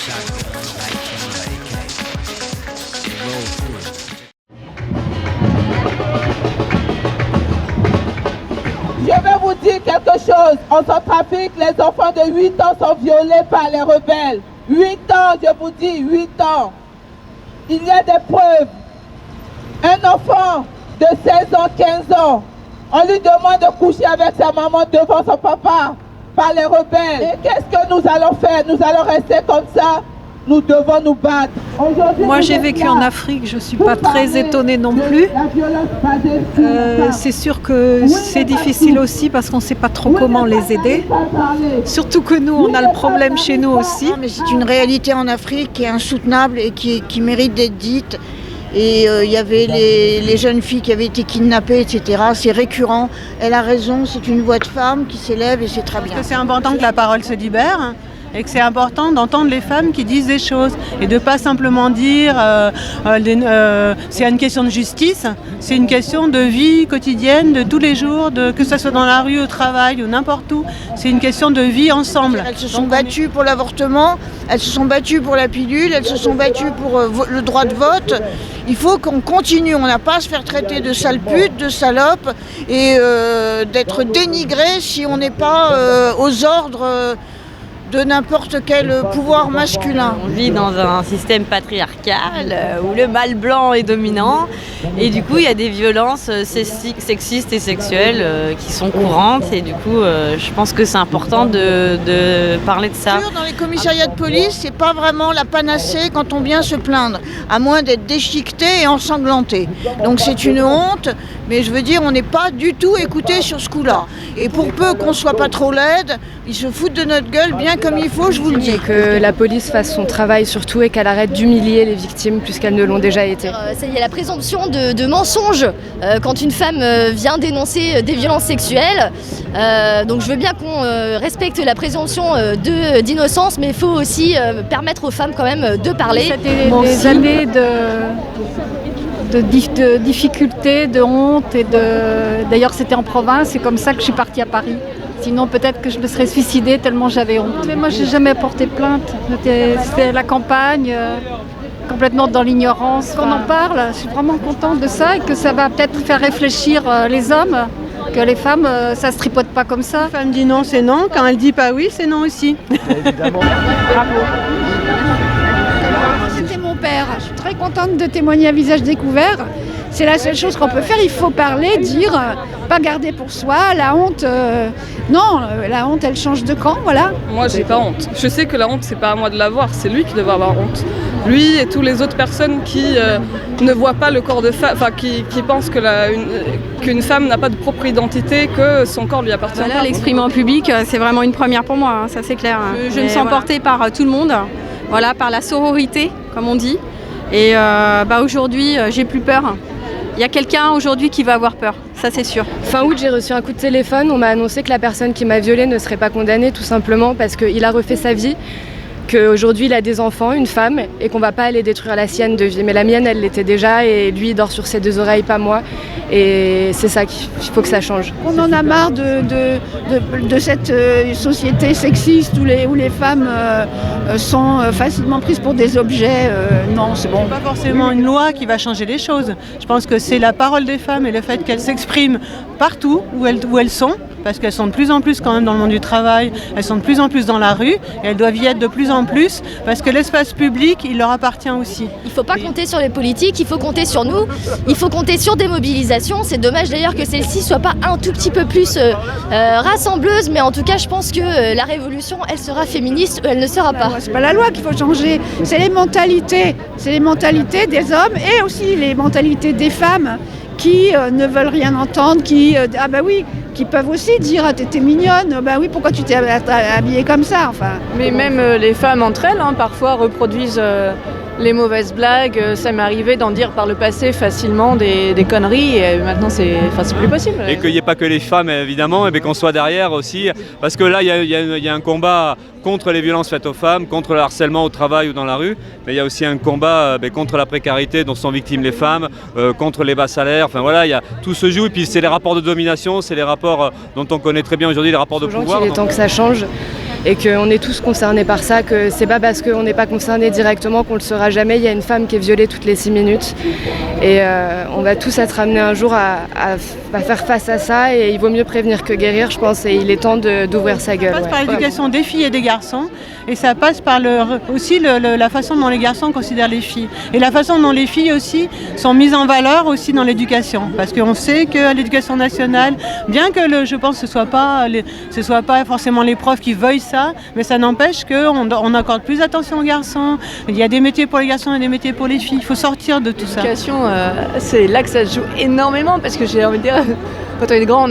Je vais vous dire quelque chose. En Centrafrique, les enfants de 8 ans sont violés par les rebelles. 8 ans, je vous dis, 8 ans. Il y a des preuves. Un enfant de 16 ans, 15 ans, on lui demande de coucher avec sa maman devant son papa par les rebelles. Et qu'est-ce que nous allons faire? Nous allons rester comme ça? Nous devons nous battre. Moi j'ai vécu en Afrique, je ne suis pas très étonnée non plus. C'est sûr que c'est difficile aussi parce qu'on ne sait pas trop comment les aider. Surtout que nous, on a le problème chez nous aussi. Mais c'est une réalité en Afrique qui est insoutenable et qui mérite d'être dite. Et il y avait les jeunes filles qui avaient été kidnappées, etc. C'est récurrent. Elle a raison, c'est une voix de femme qui s'élève et c'est très bien. Parce que c'est important que la parole se libère. Et que c'est important d'entendre les femmes qui disent des choses et de ne pas simplement dire c'est une question de justice, c'est une question de vie quotidienne, de tous les jours, que ce soit dans la rue, au travail ou n'importe où. C'est une question de vie ensemble. Elles se sont battues pour l'avortement, elles se sont battues pour la pilule, elles se sont battues pour le droit de vote. Il faut qu'on continue, on n'a pas à se faire traiter de sale pute, de salope et d'être dénigré si on n'est pas aux ordres de n'importe quel pouvoir masculin. On vit dans un système patriarcal où le mâle blanc est dominant et du coup il y a des violences sexistes et sexuelles qui sont courantes et du coup je pense que c'est important de parler de ça. Dans les commissariats de police, c'est pas vraiment la panacée quand on vient se plaindre, à moins d'être déchiqueté et ensanglanté. Donc c'est une honte, mais je veux dire on n'est pas du tout écouté sur ce coup-là. Et pour peu qu'on soit pas trop laide, ils se foutent de notre gueule bien comme il faut, je vous le dis. Que la police fasse son travail surtout et qu'elle arrête d'humilier les victimes plus qu'elles ne l'ont déjà été. Il y a la présomption de mensonge quand une femme vient dénoncer des violences sexuelles. Donc je veux bien qu'on respecte la présomption d'innocence, mais il faut aussi permettre aux femmes quand même de parler. C'était des années de difficultés, de honte et d'ailleurs c'était en province, c'est comme ça que je suis partie à Paris. Sinon peut-être que je me serais suicidée tellement j'avais honte. Mais moi j'ai jamais porté plainte, c'était la campagne, complètement dans l'ignorance. Quand on en parle, je suis vraiment contente de ça et que ça va peut-être faire réfléchir les hommes, que les femmes ça se tripote pas comme ça. Quand la femme dit non, c'est non, quand elle dit pas oui, c'est non aussi. Évidemment. Bravo. C'était mon père, je suis très contente de témoigner à visage découvert. C'est la seule chose qu'on peut faire, il faut parler, dire, pas garder pour soi, la honte, non, la honte elle change de camp, voilà. Moi j'ai pas honte, je sais que la honte c'est pas à moi de l'avoir, c'est lui qui devrait avoir honte. Lui et toutes les autres personnes qui ne voient pas le corps de femme, enfin qui pensent que qu'une femme n'a pas de propre identité, que son corps lui appartient. Voilà, l'exprimer en public, c'est vraiment une première pour moi, hein, ça c'est clair. Je me sens portée par tout le monde, voilà, par la sororité, comme on dit. Et aujourd'hui, j'ai plus peur. Il y a quelqu'un aujourd'hui qui va avoir peur, ça c'est sûr. Fin août, j'ai reçu un coup de téléphone, on m'a annoncé que la personne qui m'a violée ne serait pas condamnée tout simplement parce qu'il a refait sa vie, qu'aujourd'hui il a des enfants, une femme, et qu'on va pas aller détruire la sienne de vie. Mais la mienne, elle l'était déjà, et lui il dort sur ses deux oreilles, pas moi. Et c'est ça qu'il faut que ça change. On en a marre de cette société sexiste où les femmes sont facilement prises pour des objets. Non, c'est bon. C'est pas forcément une loi qui va changer les choses. Je pense que c'est la parole des femmes et le fait qu'elles s'expriment partout où elles sont, parce qu'elles sont de plus en plus quand même dans le monde du travail, elles sont de plus en plus dans la rue, et elles doivent y être de plus en plus, parce que l'espace public, il leur appartient aussi. Il ne faut pas compter sur les politiques, il faut compter sur nous, il faut compter sur des mobilisations. C'est dommage d'ailleurs que celle-ci ne soit pas un tout petit peu plus rassembleuse, mais en tout cas je pense que la révolution, elle sera féministe ou elle ne sera pas. C'est pas la loi qu'il faut changer, c'est les mentalités des hommes et aussi les mentalités des femmes qui ne veulent rien entendre, qui peuvent aussi dire t'es mignonne, pourquoi tu t'es habillée comme ça, enfin. Mais même les femmes entre elles, parfois reproduisent les mauvaises blagues. Ça m'est arrivé d'en dire par le passé facilement des conneries et maintenant c'est plus possible. Et qu'il n'y ait pas que les femmes évidemment, mais qu'on soit derrière aussi, parce que là il y a un combat contre les violences faites aux femmes, contre le harcèlement au travail ou dans la rue, mais il y a aussi un combat contre la précarité dont sont victimes les femmes, contre les bas salaires, enfin voilà, tout se joue, et puis c'est les rapports de domination, c'est les rapports dont on connaît très bien aujourd'hui, les rapports de pouvoir. Il est temps que ça change. et qu'on est tous concernés par ça, que c'est pas parce qu'on n'est pas concerné directement qu'on le sera jamais. Il y a une femme qui est violée toutes les 6 minutes et on va tous être amenés un jour à faire face à ça, et il vaut mieux prévenir que guérir, je pense, et il est temps d'ouvrir sa gueule. Ça passe par l'éducation des filles et des garçons, et ça passe par aussi la façon dont les garçons considèrent les filles, et la façon dont les filles aussi sont mises en valeur aussi dans l'éducation, parce qu'on sait que l'éducation nationale, bien que je pense que ce soit pas forcément les profs qui veuillent ça, mais ça n'empêche qu'on accorde plus attention aux garçons. Il y a des métiers pour les garçons et des métiers pour les filles. Il faut sortir de tout ça. L'éducation, c'est là que ça se joue énormément, parce que j'ai envie de dire, quand on est grand,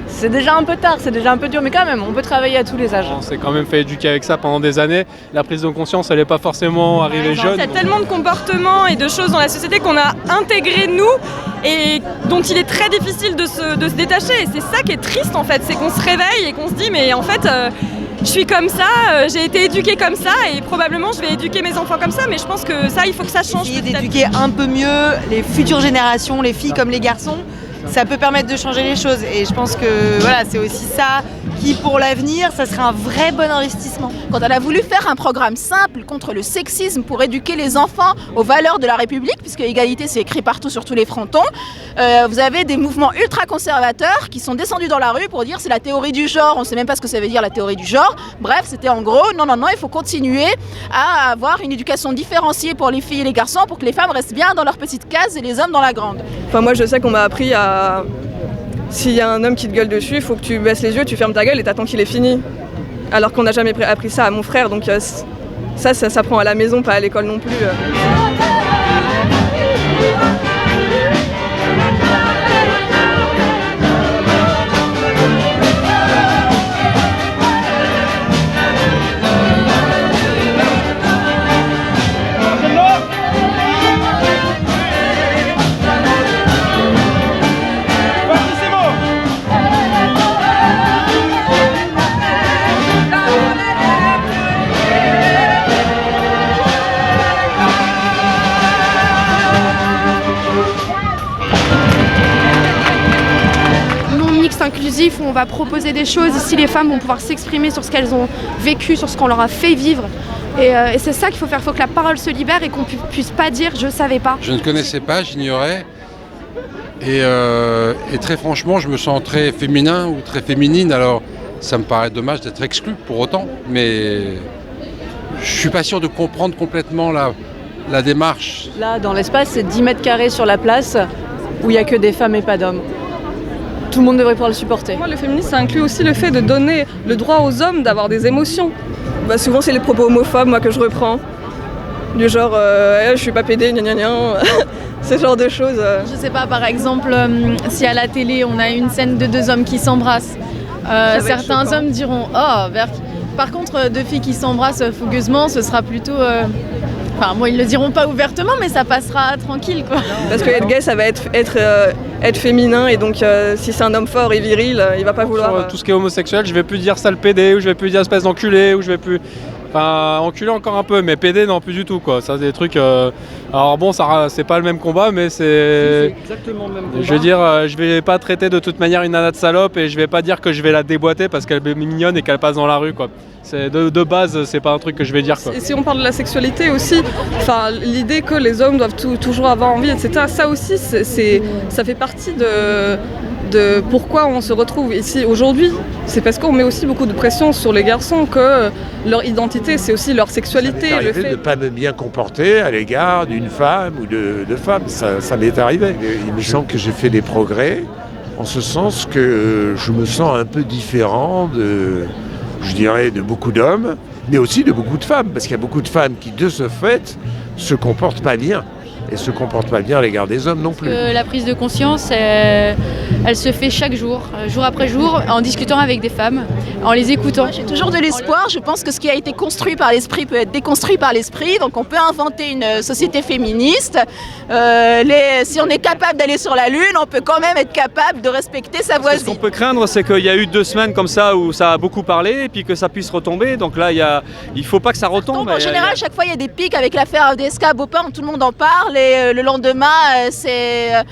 c'est déjà un peu tard, c'est déjà un peu dur, mais quand même, on peut travailler à tous les âges. On s'est quand même fait éduquer avec ça pendant des années. La prise de conscience, elle n'est pas forcément arrivée jeune. Il y a tellement de comportements et de choses dans la société qu'on a intégrés nous et dont il est très difficile de se détacher. Et c'est ça qui est triste en fait, c'est qu'on se réveille et qu'on se dit mais en fait je suis comme ça, j'ai été éduquée comme ça et probablement je vais éduquer mes enfants comme ça, mais je pense que ça il faut que ça change. Essayer d'éduquer un peu mieux les futures générations, les filles comme les garçons, ça peut permettre de changer les choses, et je pense que voilà, c'est aussi ça qui pour l'avenir, ça serait un vrai bon investissement. Quand elle a voulu faire un programme simple contre le sexisme pour éduquer les enfants aux valeurs de la République, puisque égalité c'est écrit partout sur tous les frontons, vous avez des mouvements ultra-conservateurs qui sont descendus dans la rue pour dire c'est la théorie du genre, on ne sait même pas ce que ça veut dire la théorie du genre. Bref, c'était en gros, non, il faut continuer à avoir une éducation différenciée pour les filles et les garçons pour que les femmes restent bien dans leur petite case et les hommes dans la grande. Enfin moi je sais qu'on m'a appris à... S'il y a un homme qui te gueule dessus, il faut que tu baisses les yeux, tu fermes ta gueule et t'attends qu'il ait fini. Alors qu'on n'a jamais appris ça à mon frère, donc ça s'apprend à la maison, pas à l'école non plus. Inclusif où on va proposer des choses. Ici, les femmes vont pouvoir s'exprimer sur ce qu'elles ont vécu, sur ce qu'on leur a fait vivre. Et c'est ça qu'il faut faire. Il faut que la parole se libère et qu'on puisse pas dire « je savais pas ». Je ne connaissais pas, j'ignorais. Et très franchement, je me sens très féminin ou très féminine. Alors, ça me paraît dommage d'être exclu pour autant. Mais je suis pas sûr de comprendre complètement la démarche. Là, dans l'espace, c'est 10 mètres carrés sur la place où il n'y a que des femmes et pas d'hommes. Tout le monde devrait pouvoir le supporter. Moi, le féminisme, ça inclut aussi le fait de donner le droit aux hommes d'avoir des émotions. Souvent, c'est les propos homophobes, moi, que je reprends. Du genre, je suis pas pédé, gna gna gna. Ce genre de choses. Je sais pas, par exemple, si à la télé, on a une scène de 2 hommes qui s'embrassent, certains hommes diront « Oh, par contre, 2 filles qui s'embrassent fougueusement, ce sera plutôt... Enfin, bon, ils le diront pas ouvertement, mais ça passera tranquille, quoi. Parce que être gay, ça va être féminin, et donc si c'est un homme fort et viril, il va pas vouloir... Sur tout ce qui est homosexuel, je vais plus dire sale pédé, ou je vais plus dire espèce d'enculé, ou je vais plus... Enfin, enculé encore un peu, mais pédé, non, plus du tout, quoi. Ça, c'est des trucs... Alors bon, ça, c'est pas le même combat, mais c'est... C'est exactement le même combat. Je veux dire, je vais pas traiter de toute manière une nana de salope, et je vais pas dire que je vais la déboîter parce qu'elle est mignonne et qu'elle passe dans la rue, quoi. C'est de base, c'est pas un truc que je vais dire, quoi. Et si on parle de la sexualité aussi, enfin, l'idée que les hommes doivent toujours avoir envie, etc., ça aussi, ça fait partie de pourquoi on se retrouve ici aujourd'hui. C'est parce qu'on met aussi beaucoup de pression sur les garçons que leur identité, c'est aussi leur sexualité. Ça m'est arrivé de ne pas me bien comporter à l'égard d'une femme ou de femmes. Ça m'est arrivé. Il me semble que j'ai fait des progrès en ce sens que je me sens un peu différent je dirais, de beaucoup d'hommes, mais aussi de beaucoup de femmes, parce qu'il y a beaucoup de femmes qui, de ce fait, se comportent pas bien. Et se comportent pas bien à l'égard des hommes non plus. La prise de conscience, elle se fait chaque jour, jour après jour, en discutant avec des femmes, en les écoutant. J'ai toujours de l'espoir. Je pense que ce qui a été construit par l'esprit peut être déconstruit par l'esprit. Donc on peut inventer une société féministe. Si on est capable d'aller sur la Lune, on peut quand même être capable de respecter sa voisine. Ce qu'on peut craindre, c'est qu'il y a eu 2 semaines comme ça où ça a beaucoup parlé et puis que ça puisse retomber. Donc là, il faut pas que ça retombe. En général, chaque fois, il y a des pics avec l'affaire DSK, Beaupin, tout le monde en parle. Et le lendemain, c'est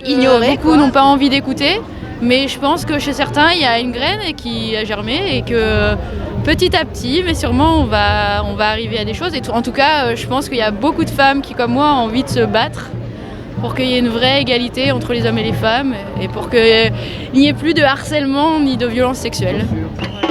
ignoré. Beaucoup n'ont pas envie d'écouter. Mais je pense que chez certains, il y a une graine qui a germé et que petit à petit, mais sûrement, on va arriver à des choses. Et en tout cas, je pense qu'il y a beaucoup de femmes qui, comme moi, ont envie de se battre pour qu'il y ait une vraie égalité entre les hommes et les femmes et pour qu'il n'y ait plus de harcèlement ni de violence sexuelle. Voilà.